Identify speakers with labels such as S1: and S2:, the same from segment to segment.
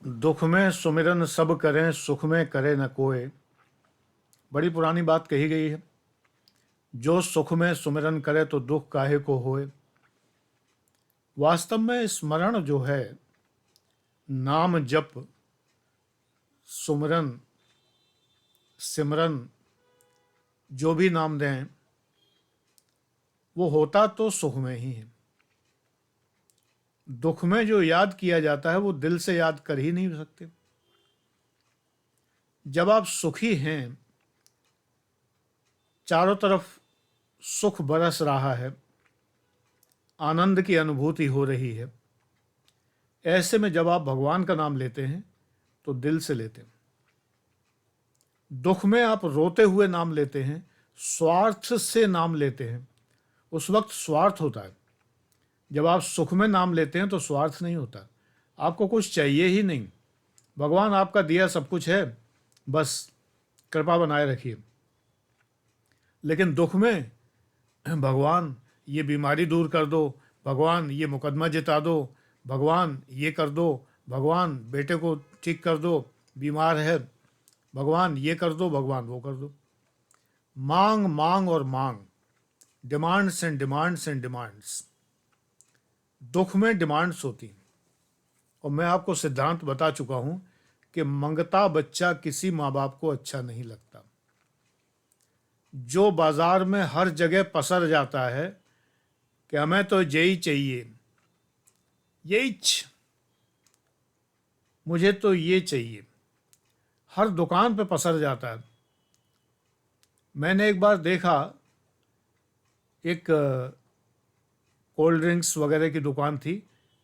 S1: दुख में सुमिरन सब करें, सुख में करे न कोय। बड़ी पुरानी बात कही गई है। जो सुख में सुमिरन करे तो दुख काहे को होए। वास्तव में स्मरण जो है, नाम जप, सुमिरन, सिमरन, जो भी नाम दें, वो होता तो सुख में ही है। दुख में जो याद किया जाता है वो दिल से याद कर ही नहीं सकते। जब आप सुखी हैं, चारों तरफ सुख बरस रहा है, आनंद की अनुभूति हो रही है, ऐसे में जब आप भगवान का नाम लेते हैं तो दिल से लेते हैं। दुख में आप रोते हुए नाम लेते हैं, स्वार्थ से नाम लेते हैं, उस वक्त स्वार्थ होता है। जब आप सुख में नाम लेते हैं तो स्वार्थ नहीं होता, आपको कुछ चाहिए ही नहीं, भगवान आपका दिया सब कुछ है, बस कृपा बनाए रखिए। लेकिन दुख में भगवान ये बीमारी दूर कर दो, भगवान ये मुकदमा जिता दो, भगवान ये कर दो, भगवान बेटे को ठीक कर दो, बीमार है, भगवान ये कर दो, भगवान वो कर दो। मांग मांग और मांग, demands and demands and demands. दुख में डिमांड्स होती हैं। और मैं आपको सिद्धांत बता चुका हूं कि मंगता बच्चा किसी माँ बाप को अच्छा नहीं लगता। जो बाजार में हर जगह पसर जाता है कि हमें तो यही चाहिए, यही मुझे तो ये चाहिए, हर दुकान पे पसर जाता है। मैंने एक बार देखा, एक कोल्ड ड्रिंक्स वगैरह की दुकान थी,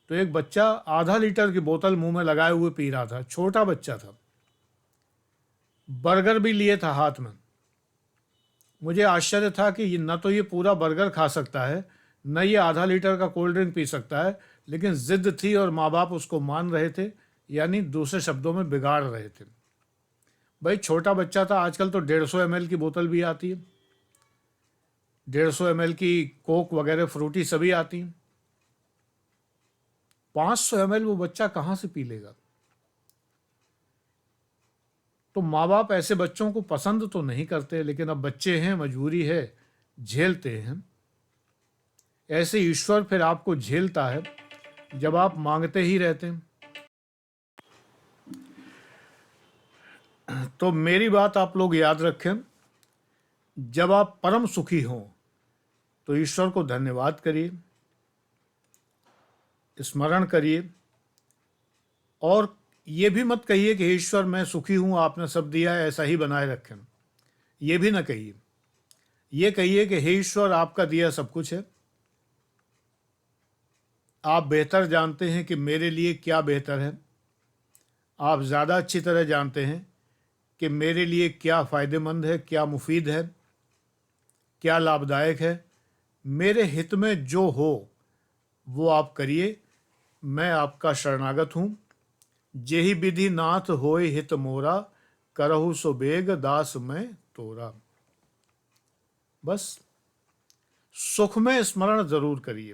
S1: तो एक बच्चा आधा लीटर की बोतल मुंह में लगाए हुए पी रहा था, छोटा बच्चा था, बर्गर भी लिए था हाथ में। मुझे आश्चर्य था कि न तो ये पूरा बर्गर खा सकता है, न ये आधा लीटर का कोल्ड ड्रिंक पी सकता है, लेकिन जिद थी और माँ बाप उसको मान रहे थे, यानी दूसरे शब्दों में बिगाड़ रहे थे। भाई छोटा बच्चा था, आजकल तो 150 ml की बोतल भी आती है, 150 ml की कोक वगैरह फ्रूटी सभी आती हैं। 500 ml वो बच्चा कहाँ से पी लेगा। तो माँ बाप ऐसे बच्चों को पसंद तो नहीं करते, लेकिन अब बच्चे हैं, मजबूरी है, झेलते हैं। ऐसे ईश्वर फिर आपको झेलता है जब आप मांगते ही रहते हैं। तो मेरी बात आप लोग याद रखें, जब आप परम सुखी हों तो ईश्वर को धन्यवाद करिए, स्मरण करिए, और ये भी मत कहिए कि ईश्वर मैं सुखी हूं, आपने सब दिया है, ऐसा ही बनाए रखें। ये भी ना कहिए। ये कहिए कि हे ईश्वर, आपका दिया सब कुछ है, आप बेहतर जानते हैं कि मेरे लिए क्या बेहतर है, आप ज़्यादा अच्छी तरह जानते हैं कि मेरे लिए क्या फ़ायदेमंद है, क्या मुफीद है, क्या लाभदायक है। मेरे हित में जो हो वो आप करिए, मैं आपका शरणागत हूँ। जेहि विधि नाथ होय हित मोरा, करहु सो बेग दास मैं तोरा। बस सुख में स्मरण जरूर करिए,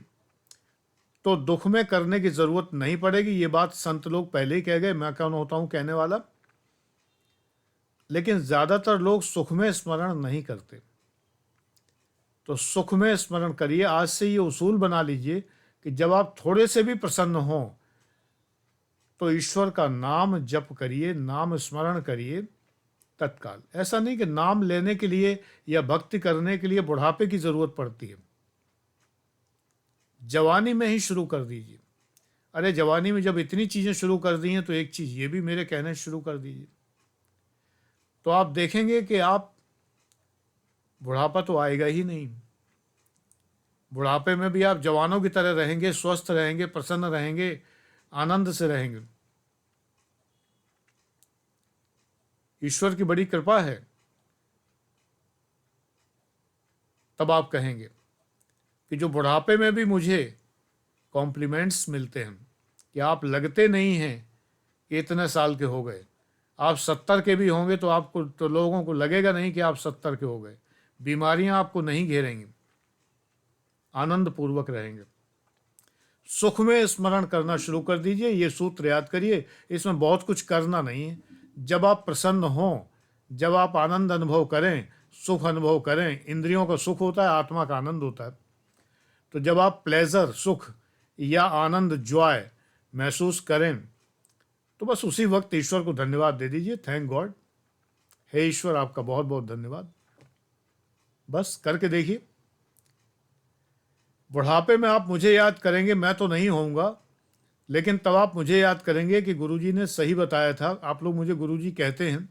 S1: तो दुख में करने की जरूरत नहीं पड़ेगी। ये बात संत लोग पहले ही कह गए, मैं कौन होता हूं कहने वाला। लेकिन ज्यादातर लोग सुख में स्मरण नहीं करते, तो सुख में स्मरण करिए। आज से ये उसूल बना लीजिए कि जब आप थोड़े से भी प्रसन्न हों तो ईश्वर का नाम जप करिए, नाम स्मरण करिए तत्काल। ऐसा नहीं कि नाम लेने के लिए या भक्ति करने के लिए बुढ़ापे की जरूरत पड़ती है, जवानी में ही शुरू कर दीजिए। अरे जवानी में जब इतनी चीजें शुरू कर दी हैं तो एक चीज ये भी मेरे कहने शुरू कर दीजिए, तो आप देखेंगे कि आप बुढ़ापा तो आएगा ही नहीं। बुढ़ापे में भी आप जवानों की तरह रहेंगे, स्वस्थ रहेंगे, प्रसन्न रहेंगे, आनंद से रहेंगे। ईश्वर की बड़ी कृपा है। तब आप कहेंगे कि जो बुढ़ापे में भी मुझे कॉम्प्लीमेंट्स मिलते हैं कि आप लगते नहीं हैं कि इतने साल के हो गए, आप 70 के भी होंगे तो आपको, तो लोगों को लगेगा नहीं कि आप 70 के हो गए, बीमारियां आपको नहीं घेरेंगी, आनंद पूर्वक रहेंगे। सुख में स्मरण करना शुरू कर दीजिए। ये सूत्र याद करिए, इसमें बहुत कुछ करना नहीं है। जब आप प्रसन्न हों, जब आप आनंद अनुभव करें, सुख अनुभव करें, इंद्रियों का सुख होता है, आत्मा का आनंद होता है। तो जब आप प्लेजर, सुख या आनंद, जॉय महसूस करें, तो बस उसी वक्त ईश्वर को धन्यवाद दे दीजिए। थैंक गॉड, हे ईश्वर आपका बहुत बहुत धन्यवाद। बस करके देखिए। बुढ़ापे में आप मुझे याद करेंगे, मैं तो नहीं होऊंगा, लेकिन तब आप मुझे याद करेंगे कि गुरुजी ने सही बताया था। आप लोग मुझे गुरुजी कहते हैं,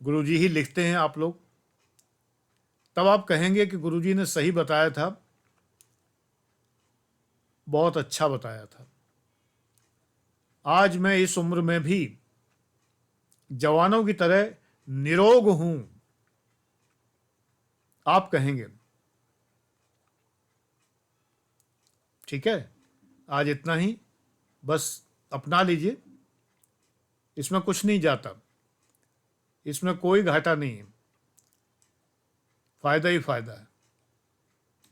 S1: गुरुजी ही लिखते हैं आप लोग। तब आप कहेंगे कि गुरुजी ने सही बताया था, बहुत अच्छा बताया था। आज मैं इस उम्र में भी जवानों की तरह निरोग हूं, आप कहेंगे। ठीक है, आज इतना ही, बस अपना लीजिए। इसमें कुछ नहीं जाता, इसमें कोई घाटा नहीं है, फायदा ही फायदा है।